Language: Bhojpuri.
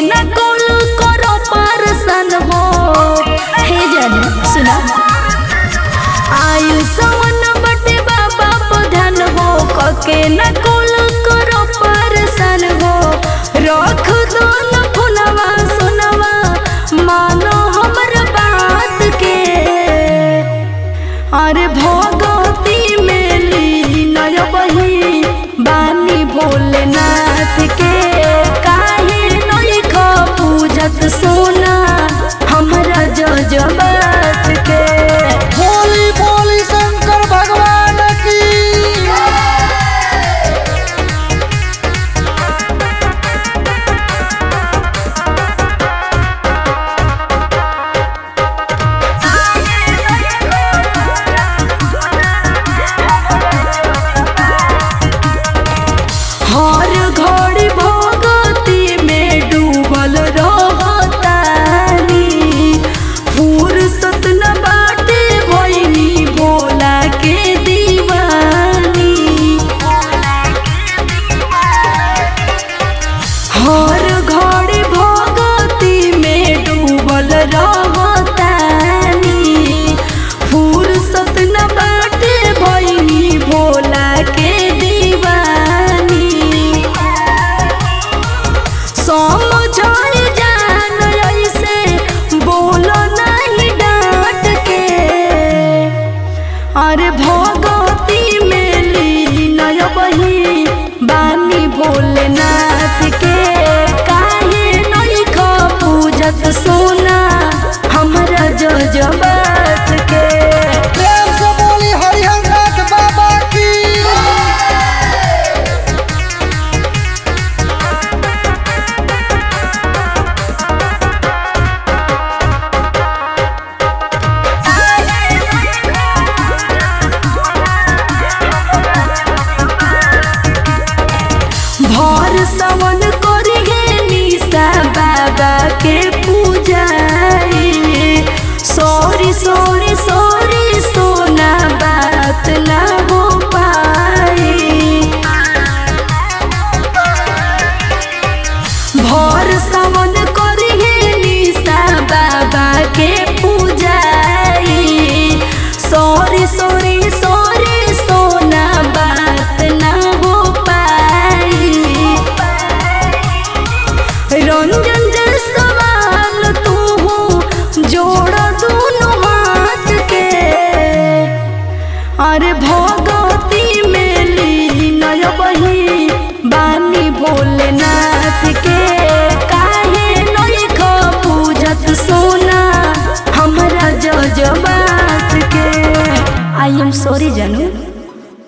न कॉल करो परसन हो। हे जन सुना आयु सवन बटे बाबा प्रधान हो कके न कॉल करो परसन हो। रख दो न फुलवा सुनवा मानो हमर बात के। अरे भगती में लीन बही बानी भोलेनाथ के। काहे नहीं खा पूजत सोना हमरा जजबात के। बोली बोली शंकर भगवान की। हर घड़ी भगती में डूबल रहतानी। फुर्सत न बाटे भइनी भोला के दीवानी। हर घड़ी भगती में डूबल रहतानी। फुर्सत न बाटे भइनी भोला के दीवानी। समझाई जान ऐसे बोलो नहीं डांट के। अरे भगती में लीन बही बानी भोलेनाथ के। काहे नहीं खा पूजत सोना हमरा जजबात के। प्रेम से बोली हरिहरनाथ बाबा की। भर सवन करिहे निशा बाबा के पूजाई। सॉरी सॉरी सॉरी सोना बात ना हो पाई। भर सवन करिहे निशा बाबा के पूजाई। सॉरी सॉरी सॉरी सोना बात ना हो पाई। रंजन जल सवाल तू जोड़ दोनों हाथ के। अरे